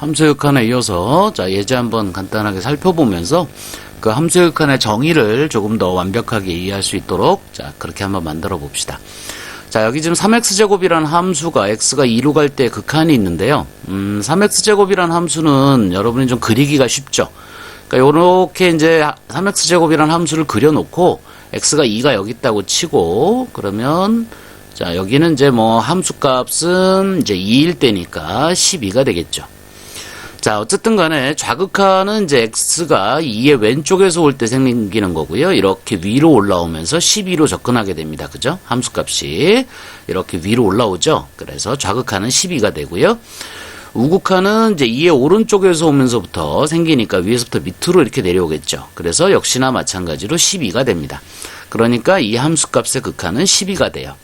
함수의 극한에 이어서 자 예제 한번 간단하게 살펴보면서 그 함수의 극한의 정의를 조금 더 완벽하게 이해할 수 있도록 자 그렇게 한번 만들어 봅시다. 자 여기 지금 3x제곱이라는 함수가 x가 2로 갈 때 극한이 있는데요. 3x제곱이라는 함수는 여러분이 좀 그리기가 쉽죠. 그러니까 요렇게 이제 3x제곱이라는 함수를 그려놓고 x가 2가 여기 있다고 치고 그러면 자 여기는 이제 뭐 함수값은 이제 2일 때니까 12가 되겠죠. 자 어쨌든 간에 좌극한은 이제 x가 2의 왼쪽에서 올 때 생기는 거고요. 이렇게 위로 올라오면서 12로 접근하게 됩니다. 그죠? 함수값이 이렇게 위로 올라오죠. 그래서 좌극한은 12가 되고요. 우극한은 이제 2의 오른쪽에서 오면서부터 생기니까 위에서부터 밑으로 이렇게 내려오겠죠. 그래서 역시나 마찬가지로 12가 됩니다. 그러니까 이 함수값의 극한은 12가 돼요.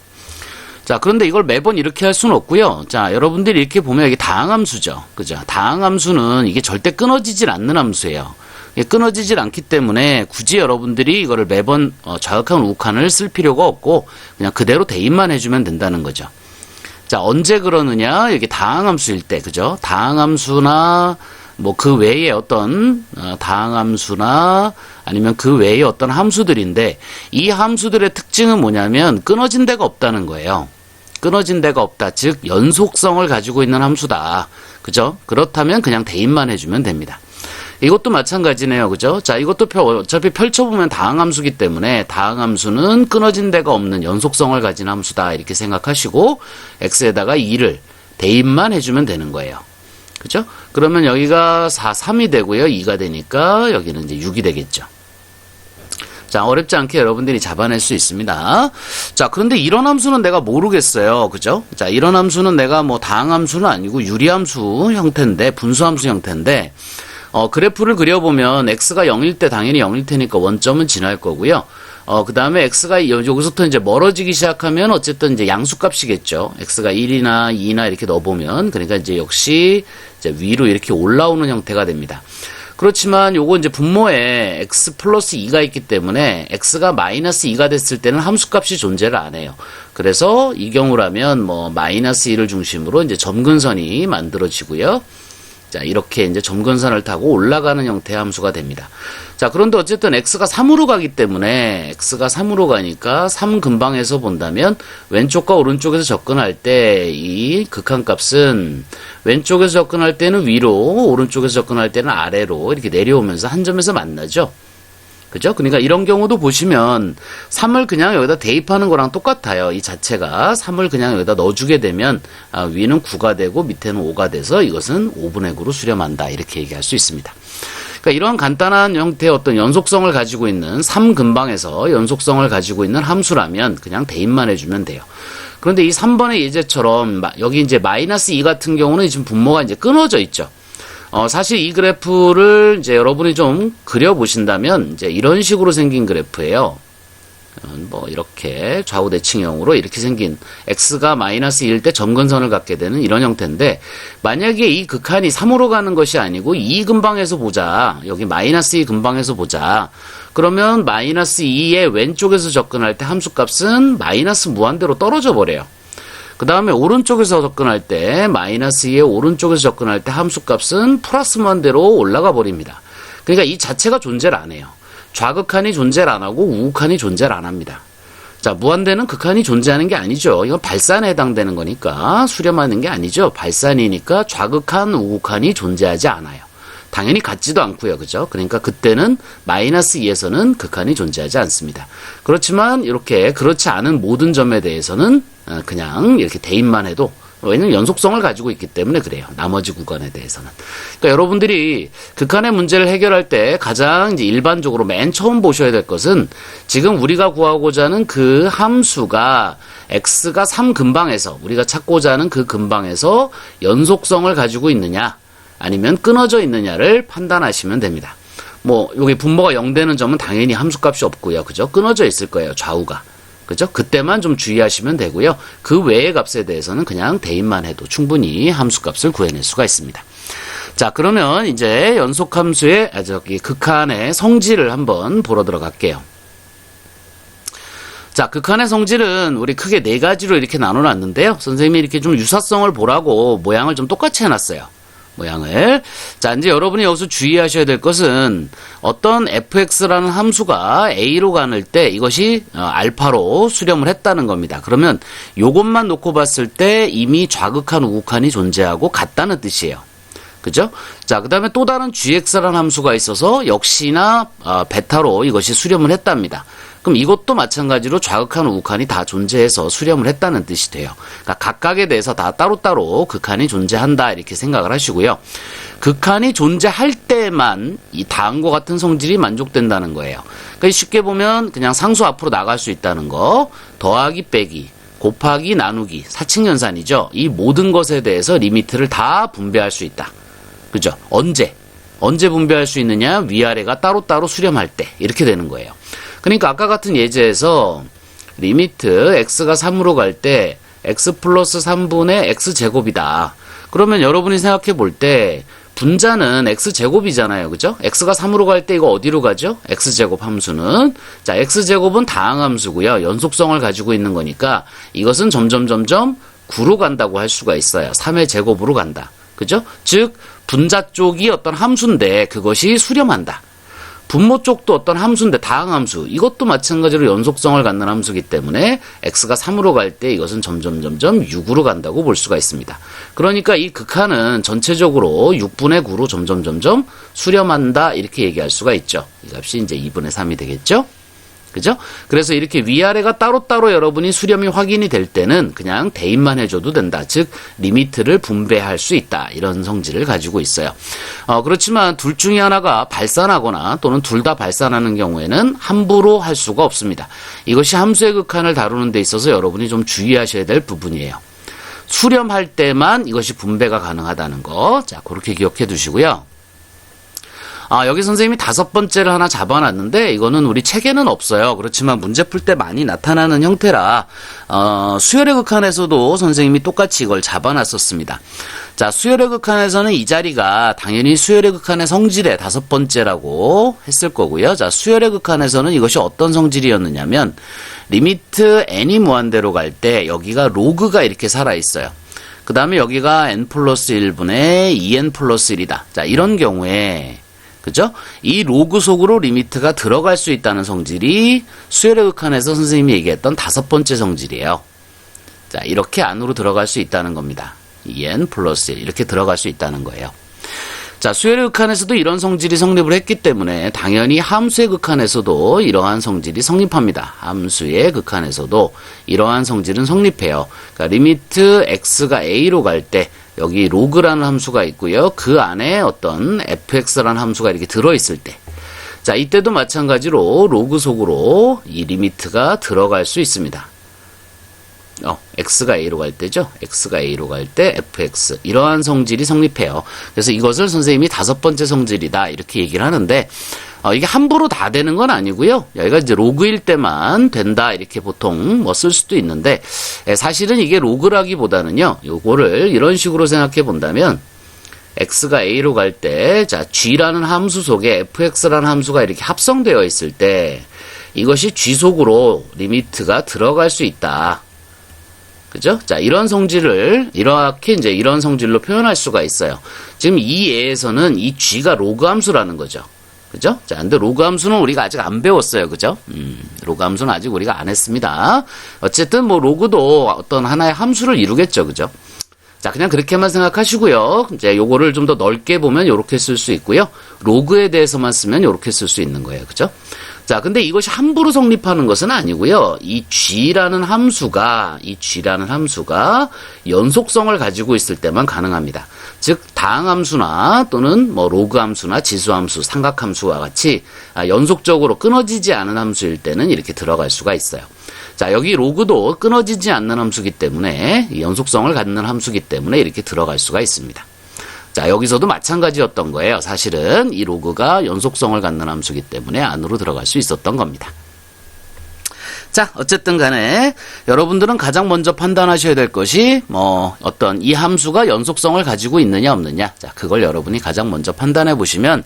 자, 그런데 이걸 매번 이렇게 할 수는 없고요. 자, 여러분들이 이렇게 보면 이게 다항함수죠. 그죠? 다항함수는 이게 절대 끊어지질 않는 함수예요. 이게 끊어지질 않기 때문에 굳이 여러분들이 이거를 매번 좌극한, 우극한을 쓸 필요가 없고 그냥 그대로 대입만 해주면 된다는 거죠. 자, 언제 그러느냐? 이게 다항함수일 때, 그죠? 다항함수나 뭐 그 외에 어떤 다항함수나 아니면 그 외에 어떤 함수들인데 이 함수들의 특징은 뭐냐면 끊어진 데가 없다는 거예요. 끊어진 데가 없다. 즉 연속성을 가지고 있는 함수다. 그죠? 그렇다면 그냥 대입만 해주면 됩니다. 이것도 마찬가지네요. 그죠? 자, 이것도 어차피 펼쳐보면 다항함수기 때문에 다항함수는 끊어진 데가 없는 연속성을 가진 함수다. 이렇게 생각하시고 x에다가 2를 대입만 해주면 되는 거예요. 그죠? 그러면 여기가 4, 3이 되고요. 2가 되니까 여기는 이제 6이 되겠죠. 자, 어렵지 않게 여러분들이 잡아낼 수 있습니다. 자, 그런데 이런 함수는 내가 모르겠어요. 그죠? 자, 이런 함수는 내가 뭐 다항함수는 아니고 유리함수 형태인데, 분수함수 형태인데, 그래프를 그려보면 x가 0일 때 당연히 0일 테니까 원점은 지날 거고요. 그 다음에 x가 여기서부터 이제 멀어지기 시작하면 어쨌든 이제 양수값이겠죠. x가 1이나 2나 이렇게 넣어보면. 그러니까 이제 역시 이제 위로 이렇게 올라오는 형태가 됩니다. 그렇지만 요거 이제 분모에 x 플러스 2가 있기 때문에 x가 마이너스 2가 됐을 때는 함수값이 존재를 안 해요. 그래서 이 경우라면 뭐 마이너스 1을 중심으로 이제 점근선이 만들어지고요. 자, 이렇게 이제 점근선을 타고 올라가는 형태의 함수가 됩니다. 자, 그런데 어쨌든 x가 3으로 가기 때문에 x가 3으로 가니까 3 근방에서 본다면 왼쪽과 오른쪽에서 접근할 때 이 극한값은 왼쪽에서 접근할 때는 위로, 오른쪽에서 접근할 때는 아래로 이렇게 내려오면서 한 점에서 만나죠. 그죠? 그러니까 이런 경우도 보시면 3을 그냥 여기다 대입하는 거랑 똑같아요. 이 자체가 3을 그냥 여기다 넣어주게 되면 위는 9가 되고 밑에는 5가 돼서 이것은 5분의 9로 수렴한다. 이렇게 얘기할 수 있습니다. 그러니까 이런 간단한 형태의 어떤 연속성을 가지고 있는 3 근방에서 연속성을 가지고 있는 함수라면 그냥 대입만 해주면 돼요. 그런데 이 3번의 예제처럼 여기 이제 마이너스 2 같은 경우는 지금 분모가 이제 끊어져 있죠. 사실 이 그래프를 이제 여러분이 좀 그려보신다면 이제 이런 식으로 생긴 그래프예요. 뭐 이렇게 좌우 대칭형으로 이렇게 생긴 x가 마이너스 1일 때 점근선을 갖게 되는 이런 형태인데 만약에 이 극한이 3으로 가는 것이 아니고 2 근방에서 보자. 여기 마이너스 2 근방에서 보자. 그러면 마이너스 2의 왼쪽에서 접근할 때 함수값은 마이너스 무한대로 떨어져 버려요. 그 다음에 오른쪽에서 접근할 때 마이너스 2의 오른쪽에서 접근할 때 함수값은 플러스 무한대로 올라가 버립니다. 그러니까 이 자체가 존재를 안 해요. 좌극한이 존재를 안 하고 우극한이 존재를 안 합니다. 자, 무한대는 극한이 존재하는 게 아니죠. 이건 발산에 해당되는 거니까 수렴하는 게 아니죠. 발산이니까 좌극한, 우극한이 존재하지 않아요. 당연히 같지도 않고요. 그죠? 그러니까 그때는 마이너스 2에서는 극한이 존재하지 않습니다. 그렇지만 이렇게 그렇지 않은 모든 점에 대해서는 그냥 이렇게 대입만 해도 왜냐면 연속성을 가지고 있기 때문에 그래요. 나머지 구간에 대해서는. 그러니까 여러분들이 극한의 문제를 해결할 때 가장 이제 일반적으로 맨 처음 보셔야 될 것은 지금 우리가 구하고자 하는 그 함수가 x가 3 근방에서 우리가 찾고자 하는 그 근방에서 연속성을 가지고 있느냐 아니면 끊어져 있느냐를 판단하시면 됩니다. 뭐 여기 분모가 0 되는 점은 당연히 함수값이 없고요. 그죠? 끊어져 있을 거예요. 좌우가. 그죠? 그때만 좀 주의하시면 되고요. 그 외의 값에 대해서는 그냥 대입만 해도 충분히 함수값을 구해낼 수가 있습니다. 자, 그러면 이제 연속함수의 극한의 성질을 한번 보러 들어갈게요. 자, 극한의 성질은 우리 크게 4가지로 이렇게 나눠놨는데요. 선생님이 이렇게 좀 유사성을 보라고 모양을 좀 똑같이 해놨어요. 모양을. 자, 이제 여러분이 여기서 주의하셔야 될 것은 어떤 fx라는 함수가 a로 가는 때 이것이 알파로 수렴을 했다는 겁니다. 그러면 요것만 놓고 봤을 때 이미 좌극한 우극한이 존재하고 같다는 뜻이에요. 그죠? 자, 그 다음에 또 다른 gx라는 함수가 있어서 역시나 베타로 이것이 수렴을 했답니다. 그럼 이것도 마찬가지로 좌극한 우극한이 다 존재해서 수렴을 했다는 뜻이 돼요. 그러니까 각각에 대해서 다 따로따로 극한이 존재한다 이렇게 생각을 하시고요. 극한이 존재할 때만 이 다음과 같은 성질이 만족된다는 거예요. 그러니까 쉽게 보면 그냥 상수 앞으로 나갈 수 있다는 거, 더하기 빼기, 곱하기 나누기, 사칙연산이죠. 이 모든 것에 대해서 리미트를 다 분배할 수 있다. 그죠? 언제 분배할 수 있느냐? 위아래가 따로따로 수렴할 때 이렇게 되는 거예요. 그러니까 아까 같은 예제에서 리미트 x가 3으로 갈 때 x 플러스 3분의 x제곱이다. 그러면 여러분이 생각해 볼 때 분자는 x제곱이잖아요. 그죠? x가 3으로 갈 때 이거 어디로 가죠? x제곱 함수는. 자, x제곱은 다항함수고요. 연속성을 가지고 있는 거니까 이것은 점점 9로 간다고 할 수가 있어요. 3의 제곱으로 간다. 그죠? 즉 분자 쪽이 어떤 함수인데 그것이 수렴한다. 분모 쪽도 어떤 함수인데 다항함수, 이것도 마찬가지로 연속성을 갖는 함수이기 때문에 x가 3으로 갈 때 이것은 점점 6으로 간다고 볼 수가 있습니다. 그러니까 이 극한은 전체적으로 6분의 9로 점점 수렴한다 이렇게 얘기할 수가 있죠. 이 값이 이제 2분의 3이 되겠죠. 그죠? 그래서 이렇게 위아래가 따로따로 여러분이 수렴이 확인이 될 때는 그냥 대입만 해줘도 된다. 즉 리미트를 분배할 수 있다. 이런 성질을 가지고 있어요. 그렇지만 둘 중에 하나가 발산하거나 또는 둘 다 발산하는 경우에는 함부로 할 수가 없습니다. 이것이 함수의 극한을 다루는 데 있어서 여러분이 좀 주의하셔야 될 부분이에요. 수렴할 때만 이것이 분배가 가능하다는 거. 자, 그렇게 기억해 두시고요. 여기 선생님이 5번째를 하나 잡아놨는데 이거는 우리 책에는 없어요. 그렇지만 문제 풀 때 많이 나타나는 형태라 수열의 극한에서도 선생님이 똑같이 이걸 잡아놨었습니다. 자, 수열의 극한에서는 이 자리가 당연히 수열의 극한의 성질의 5번째라고 했을 거고요. 자, 수열의 극한에서는 이것이 어떤 성질이었느냐면 리미트 n이 무한대로 갈 때 여기가 로그가 이렇게 살아있어요. 그 다음에 여기가 n 플러스 1분의 2n 플러스 1이다. 자, 이런 경우에 그죠? 이 로그 속으로 리미트가 들어갈 수 있다는 성질이 수열의 극한에서 선생님이 얘기했던 5번째 성질이에요. 자, 이렇게 안으로 들어갈 수 있다는 겁니다. 2n 플러스 1 이렇게 들어갈 수 있다는 거예요. 자, 수열의 극한에서도 이런 성질이 성립을 했기 때문에 당연히 함수의 극한에서도 이러한 성질이 성립합니다. 함수의 극한에서도 이러한 성질은 성립해요. 그러니까 리미트 x가 a로 갈 때 여기 로그라는 함수가 있고요. 그 안에 어떤 fx라는 함수가 이렇게 들어있을 때, 자, 이때도 마찬가지로 로그 속으로 이 리미트가 들어갈 수 있습니다. x가 a로 갈 때죠. x가 a로 갈 때 fx, 이러한 성질이 성립해요. 그래서 이것을 선생님이 5번째 성질이다 이렇게 얘기를 하는데 이게 함부로 다 되는 건 아니고요. 여기가 이제 로그일 때만 된다 이렇게 보통 쓸 수도 있는데 사실은 이게 로그라기보다는요. 요거를 이런 식으로 생각해 본다면 x가 a로 갈 때 자, g라는 함수 속에 fx라는 함수가 이렇게 합성되어 있을 때 이것이 g 속으로 리미트가 들어갈 수 있다. 그죠? 자, 이런 성질을 이렇게 이제 이런 성질로 표현할 수가 있어요. 지금 이 예에서는 이 g가 로그 함수라는 거죠. 그죠? 자, 근데 로그 함수는 우리가 아직 안 배웠어요. 그죠? 로그 함수는 아직 우리가 안 했습니다. 어쨌든 로그도 어떤 하나의 함수를 이루겠죠. 그죠? 자, 그냥 그렇게만 생각하시고요. 이제 요거를 좀 더 넓게 보면 요렇게 쓸 수 있고요. 로그에 대해서만 쓰면 요렇게 쓸 수 있는 거예요. 그죠? 자, 근데 이것이 함부로 성립하는 것은 아니고요. 이 g라는 함수가 연속성을 가지고 있을 때만 가능합니다. 즉, 다항함수나 또는 로그함수나 지수함수, 삼각함수와 같이 연속적으로 끊어지지 않은 함수일 때는 이렇게 들어갈 수가 있어요. 자, 여기 로그도 끊어지지 않는 함수기 때문에 연속성을 갖는 함수기 때문에 이렇게 들어갈 수가 있습니다. 자, 여기서도 마찬가지였던 거예요. 사실은 이 로그가 연속성을 갖는 함수기 때문에 안으로 들어갈 수 있었던 겁니다. 자, 어쨌든 간에 여러분들은 가장 먼저 판단하셔야 될 것이 어떤 이 함수가 연속성을 가지고 있느냐 없느냐. 자, 그걸 여러분이 가장 먼저 판단해 보시면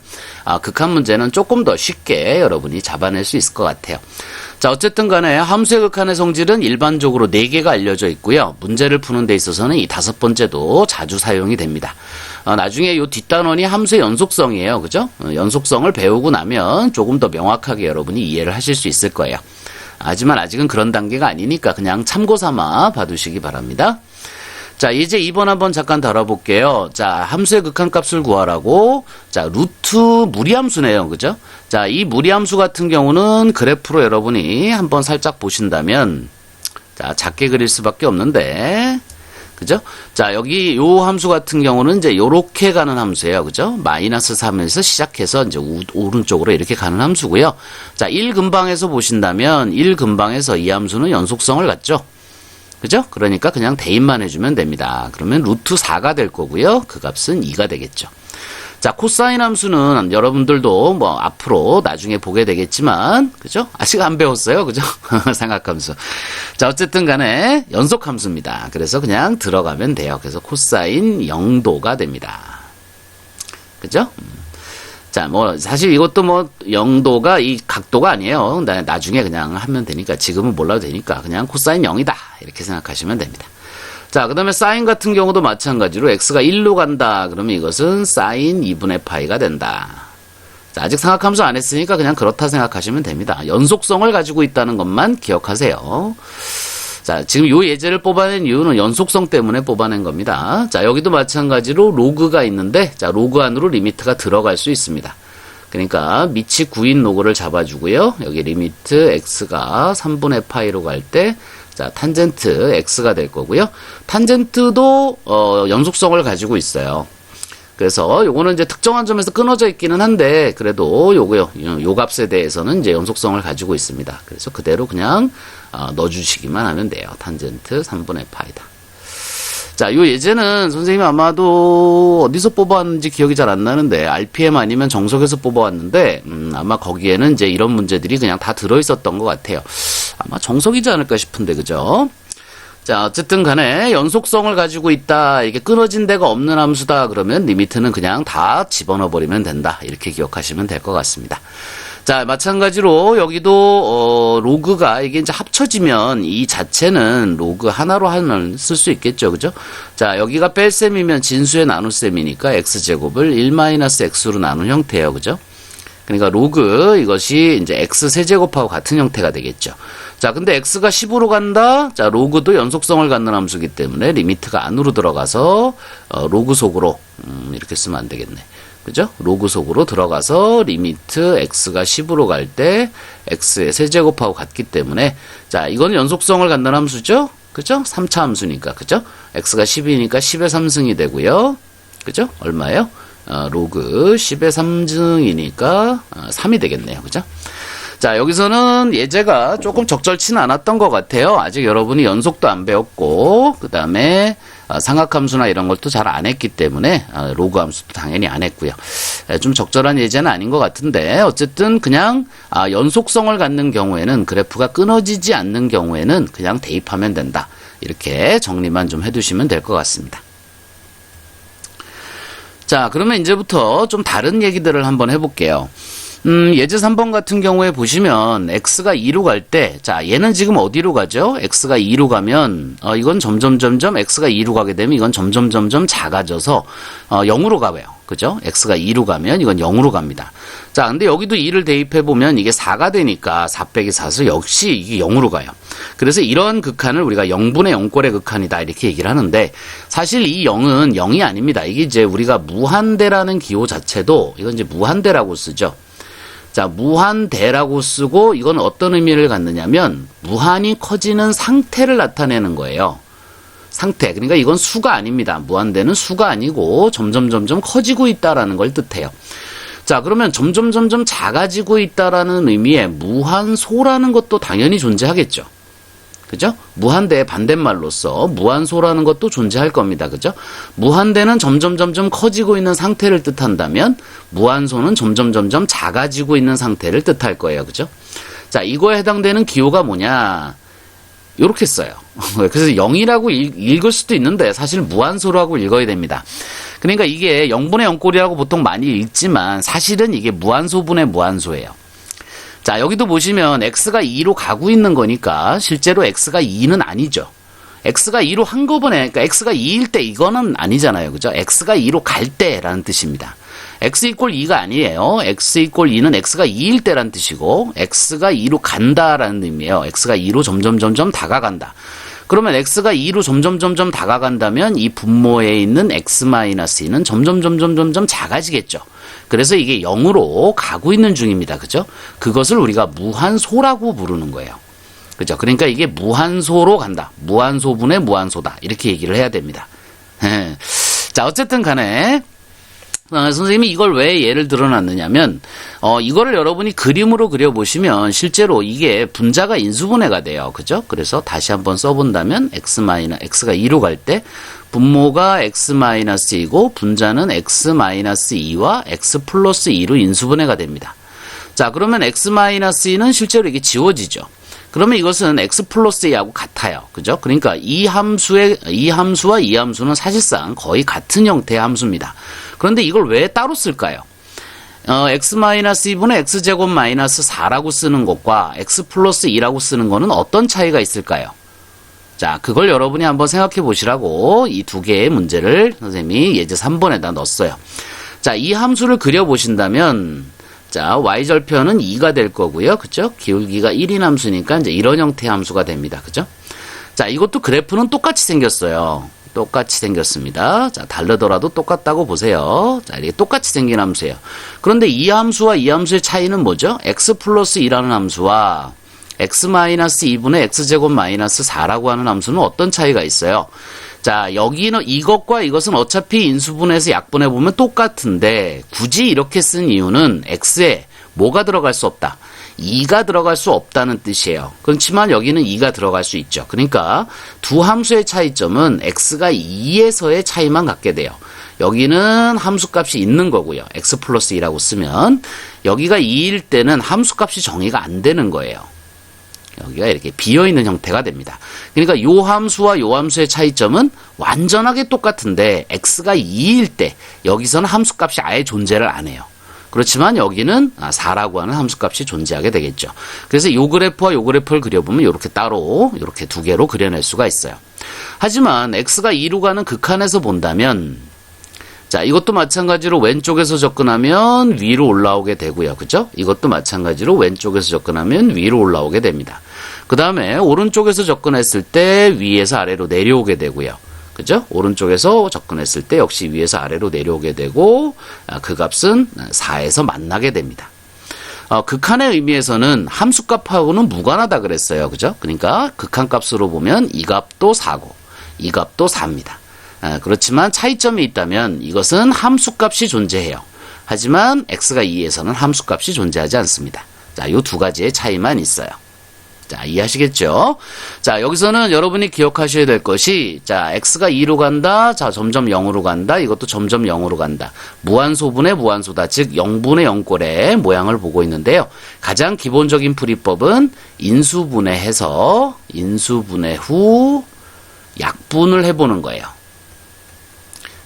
극한 문제는 조금 더 쉽게 여러분이 잡아낼 수 있을 것 같아요. 자, 어쨌든 간에 함수의 극한의 성질은 일반적으로 4개가 알려져 있고요. 문제를 푸는 데 있어서는 이 5번째도 자주 사용이 됩니다. 나중에 요 뒷단원이 함수의 연속성이에요. 그죠? 연속성을 배우고 나면 조금 더 명확하게 여러분이 이해를 하실 수 있을 거예요. 하지만 아직은 그런 단계가 아니니까 그냥 참고 삼아 봐두시기 바랍니다. 자, 이제 2번 한번 잠깐 다뤄볼게요. 자, 함수의 극한값을 구하라고. 자, 루트 무리함수네요. 그죠? 자, 이 무리함수 같은 경우는 그래프로 여러분이 한번 살짝 보신다면, 자, 작게 그릴 수밖에 없는데, 그죠? 자, 여기 요 함수 같은 경우는 이제 요렇게 가는 함수예요. 그죠? 마이너스 3에서 시작해서 이제 오른쪽으로 이렇게 가는 함수고요. 자, 1근방에서 보신다면 1근방에서 이 함수는 연속성을 갖죠. 그죠? 그러니까 그냥 대입만 해주면 됩니다. 그러면 루트 4가 될 거고요. 그 값은 2가 되겠죠. 자, 코사인 함수는 여러분들도 뭐 앞으로 나중에 보게 되겠지만, 그죠? 아직 안 배웠어요. 그죠? 삼각함수. 자, 어쨌든 간에 연속함수입니다. 그래서 그냥 들어가면 돼요. 그래서 코사인 0도가 됩니다. 그죠? 자, 뭐, 사실 이것도 뭐, 0도가 이 각도가 아니에요. 나중에 그냥 하면 되니까, 지금은 몰라도 되니까, 그냥 코사인 0이다. 이렇게 생각하시면 됩니다. 자, 그 다음에 사인 같은 경우도 마찬가지로 x가 1로 간다. 그러면 이것은 사인 2분의 파이가 된다. 자, 아직 삼각함수 안 했으니까 그냥 그렇다 생각하시면 됩니다. 연속성을 가지고 있다는 것만 기억하세요. 자, 지금 요 예제를 뽑아낸 이유는 연속성 때문에 뽑아낸 겁니다. 자, 여기도 마찬가지로 로그가 있는데, 자, 로그 안으로 리미트가 들어갈 수 있습니다. 그러니까 밑이 9인 로그를 잡아주고요. 여기 리미트 x가 3분의 파이로 갈 때, 자, 탄젠트 x가 될 거고요. 탄젠트도 연속성을 가지고 있어요. 그래서 요거는 이제 특정한 점에서 끊어져 있기는 한데 그래도 요거요. 요 값에 대해서는 이제 연속성을 가지고 있습니다. 그래서 그대로 그냥 넣어주시기만 하면 돼요. 탄젠트 3분의 파이다. 자, 요 예제는 선생님이 아마도 어디서 뽑아왔는지 기억이 잘 안 나는데 RPM 아니면 정석에서 뽑아왔는데 아마 거기에는 이제 이런 문제들이 그냥 다 들어있었던 것 같아요. 아마 정석이지 않을까 싶은데 그죠? 자, 어쨌든 간에 연속성을 가지고 있다. 이게 끊어진 데가 없는 함수다. 그러면 리미트는 그냥 다 집어넣어 버리면 된다. 이렇게 기억하시면 될 것 같습니다. 자, 마찬가지로 여기도 로그가 이게 이제 합쳐지면 이 자체는 로그 하나로 하나를 쓸 수 있겠죠. 그죠? 자, 여기가 뺄셈이면 진수의 나눗셈이니까 x제곱을 1-x로 나눈 형태예요. 그죠? 그러니까 로그 이것이 이제 x 세제곱하고 같은 형태가 되겠죠. 자, 근데 x가 10으로 간다. 자, 로그도 연속성을 갖는 함수이기 때문에 리미트가 안으로 들어가서 로그 속으로 이렇게 쓰면 안 되겠네. 그죠? 로그 속으로 들어가서 리미트 x가 10으로 갈 때 x의 세제곱하고 같기 때문에 자, 이거는 연속성을 갖는 함수죠? 그죠? 3차 함수니까. 그죠? x가 10이니까 10의 3승이 되고요. 그죠? 얼마예요? 로그 10의 3승이니까 3이 되겠네요. 그죠? 자, 여기서는 예제가 조금 적절치는 않았던 것 같아요. 아직 여러분이 연속도 안 배웠고 그 다음에 삼각함수나 이런 것도 잘 안 했기 때문에 로그 함수도 당연히 안 했고요. 좀 적절한 예제는 아닌 것 같은데 어쨌든 그냥 연속성을 갖는 경우에는 그래프가 끊어지지 않는 경우에는 그냥 대입하면 된다. 이렇게 정리만 좀 해두시면 될 것 같습니다. 자, 그러면 이제부터 좀 다른 얘기들을 한번 해볼게요. 예제 3번 같은 경우에 보시면 x가 2로 갈 때, 자, 얘는 지금 어디로 가죠? x가 2로 가면 이건 점점점점 x가 2로 가게 되면 이건 점점점점 작아져서 0으로 가요. 그죠? x가 2로 가면 이건 0으로 갑니다. 자, 근데 여기도 2를 대입해 보면 이게 4가 되니까 4 빼기 4서 역시 이게 0으로 가요. 그래서 이런 극한을 우리가 0분의 0꼴의 극한이다 이렇게 얘기를 하는데 사실 이 0은 0이 아닙니다. 이게 이제 우리가 무한대라는 기호 자체도 이건 이제 무한대라고 쓰죠. 자, 무한대라고 쓰고 이건 어떤 의미를 갖느냐면 무한히 커지는 상태를 나타내는 거예요. 상태. 그러니까 이건 수가 아닙니다. 무한대는 수가 아니고 점점점점 커지고 있다라는 걸 뜻해요. 자, 그러면 점점점점 작아지고 있다라는 의미의 무한소라는 것도 당연히 존재하겠죠. 그죠? 무한대의 반대말로서 무한소라는 것도 존재할 겁니다. 그죠? 무한대는 점점점점 커지고 있는 상태를 뜻한다면 무한소는 점점점점 작아지고 있는 상태를 뜻할 거예요. 그죠? 자, 이거에 해당되는 기호가 뭐냐? 요렇게 써요. 그래서 0이라고 읽을 수도 있는데 사실 무한소라고 읽어야 됩니다. 그러니까 이게 0분의 0꼴이라고 보통 많이 읽지만 사실은 이게 무한소분의 무한소예요. 자, 여기도 보시면 x가 2로 가고 있는 거니까 실제로 x가 2는 아니죠. x가 2로 한꺼번에, 그러니까 x가 2일 때 이거는 아니잖아요. 그죠? x가 2로 갈 때라는 뜻입니다. x 이퀄 2가 아니에요. x 이퀄 2는 x가 2일 때란 뜻이고 x가 2로 간다라는 의미예요. x가 2로 점점 다가간다. 그러면 x가 2로 점점 다가간다면 이 분모에 있는 x-2는 점점 작아지겠죠. 그래서 이게 0으로 가고 있는 중입니다. 그죠? 그것을 우리가 무한소라고 부르는 거예요. 그죠? 그러니까 이게 무한소로 간다. 무한소분의 무한소다. 이렇게 얘기를 해야 됩니다. 자, 어쨌든 간에 선생님이 이걸 왜 예를 들어놨느냐면 이거를 여러분이 그림으로 그려보시면 실제로 이게 분자가 인수분해가 돼요. 그죠? 그래서 다시 한번 써본다면 x가 2로 갈 때 분모가 x-2이고 분자는 x-2와 x 플러스 2로 인수분해가 됩니다. 자, 그러면 x-2는 실제로 이게 지워지죠. 그러면 이것은 x 플러스 2하고 같아요. 그죠? 그러니까 이 함수와 이 함수는 사실상 거의 같은 형태의 함수입니다. 그런데 이걸 왜 따로 쓸까요? x-2분의 x제곱 마이너스 4라고 쓰는 것과 x 플러스 2라고 쓰는 거는 어떤 차이가 있을까요? 자, 그걸 여러분이 한번 생각해 보시라고 이 두 개의 문제를 선생님이 예제 3번에다 넣었어요. 자, 이 함수를 그려보신다면 자, y절편은 2가 될 거고요. 그죠? 기울기가 1인 함수니까 이제 이런 형태의 함수가 됩니다. 그죠? 자, 이것도 그래프는 똑같이 생겼어요. 똑같이 생겼습니다. 자, 다르더라도 똑같다고 보세요. 자, 이게 똑같이 생긴 함수예요. 그런데 이 함수와 이 함수의 차이는 뭐죠? x 플러스 2라는 함수와 x-2분의 x제곱 마이너스 4라고 하는 함수는 어떤 차이가 있어요? 자, 여기는 이것과 이것은 어차피 인수분해해서 약분해 보면 똑같은데 굳이 이렇게 쓴 이유는 x에 뭐가 들어갈 수 없다? 2가 들어갈 수 없다는 뜻이에요. 그렇지만 여기는 2가 들어갈 수 있죠. 그러니까 두 함수의 차이점은 x가 2에서의 차이만 갖게 돼요. 여기는 함수값이 있는 거고요. x 플러스 2라고 쓰면 여기가 2일 때는 함수값이 정의가 안 되는 거예요. 여기가 이렇게 비어있는 형태가 됩니다. 그러니까 요 함수와 요 함수의 차이점은 완전하게 똑같은데 x가 2일 때 여기서는 함수값이 아예 존재를 안 해요. 그렇지만 여기는 4라고 하는 함수값이 존재하게 되겠죠. 그래서 요 그래프와 요 그래프를 그려보면 이렇게 따로 이렇게 두 개로 그려낼 수가 있어요. 하지만 x가 2로 가는 극한에서 본다면 자, 이것도 마찬가지로 왼쪽에서 접근하면 위로 올라오게 되고요. 그죠? 이것도 마찬가지로 왼쪽에서 접근하면 위로 올라오게 됩니다. 그 다음에 오른쪽에서 접근했을 때 위에서 아래로 내려오게 되고요. 그죠? 오른쪽에서 접근했을 때 역시 위에서 아래로 내려오게 되고 그 값은 4에서 만나게 됩니다. 극한의 의미에서는 함수값하고는 무관하다 그랬어요. 그죠? 그러니까 극한값으로 보면 이 값도 4고 이 값도 4입니다. 그렇지만 차이점이 있다면 이것은 함수값이 존재해요. 하지만 x가 2에서는 함수값이 존재하지 않습니다. 자, 요 두 가지의 차이만 있어요. 자, 이해하시겠죠? 자, 여기서는 여러분이 기억하셔야 될 것이 자, x가 2로 간다. 자, 점점 0으로 간다. 이것도 점점 0으로 간다. 무한소분의 무한소다. 즉 0분의 0꼴의 모양을 보고 있는데요. 가장 기본적인 풀이법은 인수분해해서 인수분해 후 약분을 해보는 거예요.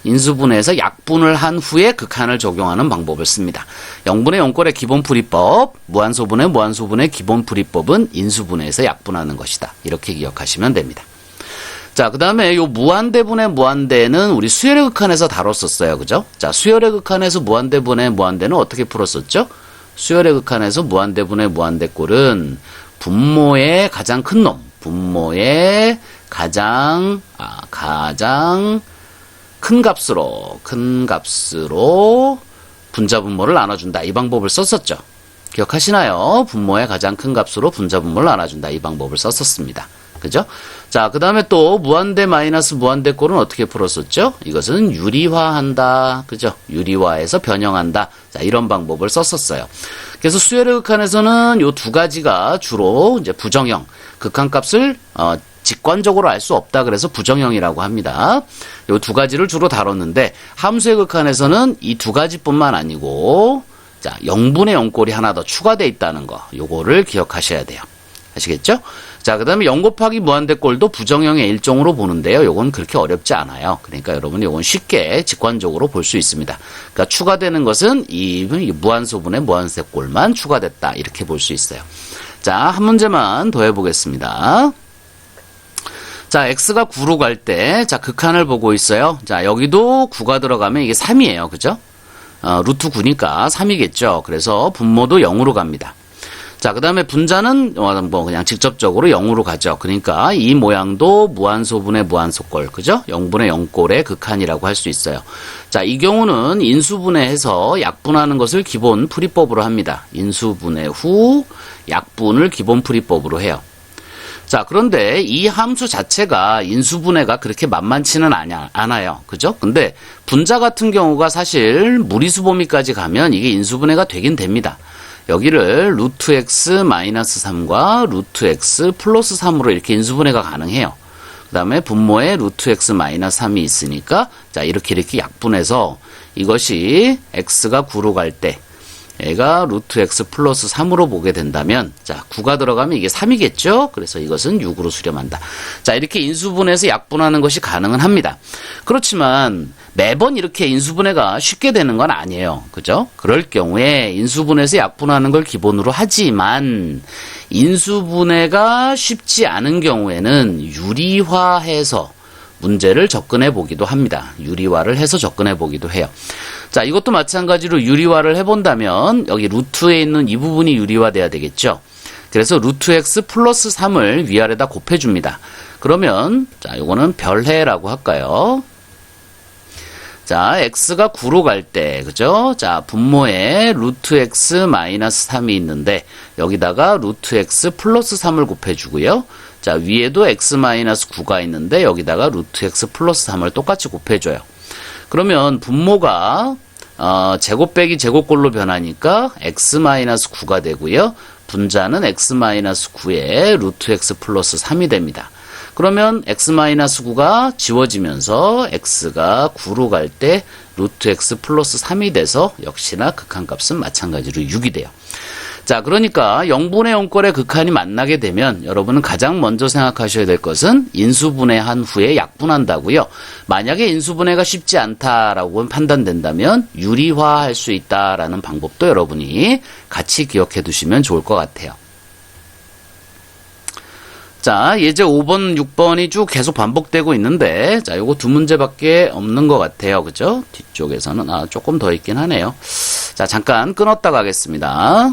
인수분해해서 약분을 한 후에 극한을 적용하는 방법을 씁니다. 0분의 0꼴의 기본 풀이법, 무한소분의 무한소분의 기본 풀이법은 인수분해해서 약분하는 것이다. 이렇게 기억하시면 됩니다. 자, 그 다음에 요 무한대분의 무한대는 우리 수열의 극한에서 다뤘었어요. 그죠? 자, 수열의 극한에서 무한대분의 무한대는 어떻게 풀었었죠? 수열의 극한에서 무한대분의 무한대꼴은 분모의 가장 큰 놈, 분모의 가장 큰 값으로 분자 분모를 나눠준다. 이 방법을 썼었죠. 기억하시나요? 분모의 가장 큰 값으로 분자 분모를 나눠준다. 이 방법을 썼었습니다. 그죠? 자, 그 다음에 또 무한대 마이너스 무한대 꼴은 어떻게 풀었었죠? 이것은 유리화한다. 그죠? 유리화해서 변형한다. 자, 이런 방법을 썼었어요. 그래서 수열의 극한에서는 요 두 가지가 주로 이제 부정형, 극한값을 직관적으로 알 수 없다. 그래서 부정형이라고 합니다. 요 두 가지를 주로 다뤘는데 함수의 극한에서는 이 두 가지뿐만 아니고 자, 0분의 0꼴이 하나 더 추가되어 있다는 거. 요거를 기억하셔야 돼요. 아시겠죠? 자, 그 다음에 0 곱하기 무한대꼴도 부정형의 일종으로 보는데요. 요건 그렇게 어렵지 않아요. 그러니까 여러분 요건 쉽게 직관적으로 볼 수 있습니다. 그러니까 추가되는 것은 이 무한소분의 무한대꼴만 추가됐다. 이렇게 볼 수 있어요. 자, 한 문제만 더 해보겠습니다. 자, x가 9로 갈 때, 자, 극한을 보고 있어요. 자, 여기도 9가 들어가면 이게 3이에요. 그죠? 루트 9니까 3이겠죠. 그래서 분모도 0으로 갑니다. 자, 그 다음에 분자는 뭐 그냥 직접적으로 0으로 가죠. 그러니까 이 모양도 무한소분의 무한소꼴, 그죠? 0분의 0꼴의 극한이라고 할 수 있어요. 자, 이 경우는 인수분해해서 약분하는 것을 기본 풀이법으로 합니다. 인수분해 후 약분을 기본 풀이법으로 해요. 자, 그런데 이 함수 자체가 인수분해가 그렇게 만만치는 않아요. 그죠? 근데 분자 같은 경우가 사실 무리수 범위까지 가면 이게 인수분해가 되긴 됩니다. 여기를 루트 x 마이너스 3과 루트 x 플러스 3으로 이렇게 인수분해가 가능해요. 그 다음에 분모에 루트 x 마이너스 3이 있으니까 자, 이렇게 약분해서 이것이 x가 9로 갈 때 얘가 루트 x 플러스 3으로 보게 된다면 자, 9가 들어가면 이게 3이겠죠? 그래서 이것은 6으로 수렴한다. 자, 이렇게 인수분해해서 약분하는 것이 가능은 합니다. 그렇지만 매번 이렇게 인수분해가 쉽게 되는 건 아니에요. 그죠? 그럴 경우에 인수분해해서 약분하는 걸 기본으로 하지만 인수분해가 쉽지 않은 경우에는 유리화해서 문제를 접근해 보기도 합니다. 유리화를 해서 접근해 보기도 해요. 자, 이것도 마찬가지로 유리화를 해본다면 여기 루트에 있는 이 부분이 유리화돼야 되겠죠. 그래서 루트 x 플러스 3을 위아래다 곱해줍니다. 그러면 자, 이거는 별해라고 할까요? 자, x가 9로 갈 때, 그죠? 자, 분모에 루트 x 마이너스 3이 있는데 여기다가 루트 x 플러스 3을 곱해주고요. 자, 위에도 x 마이너스 9가 있는데 여기다가 루트 x 플러스 3을 똑같이 곱해줘요. 그러면 분모가 제곱 빼기 제곱꼴로 변하니까 x 마이너스 9가 되고요. 분자는 x 마이너스 9에 루트 x 플러스 3이 됩니다. 그러면 x 마이너스 9가 지워지면서 x가 9로 갈 때 루트 x 플러스 3이 돼서 역시나 극한값은 마찬가지로 6이 돼요. 자, 그러니까 0분의 0꼴의 극한이 만나게 되면 여러분은 가장 먼저 생각하셔야 될 것은 인수분해한 후에 약분한다고요. 만약에 인수분해가 쉽지 않다라고 판단된다면 유리화할 수 있다라는 방법도 여러분이 같이 기억해 두시면 좋을 것 같아요. 자, 예제 5번, 6번이 쭉 계속 반복되고 있는데 자, 요거 두 문제밖에 없는 것 같아요. 그죠? 뒤쪽에서는 조금 더 있긴 하네요. 자, 잠깐 끊었다 가겠습니다.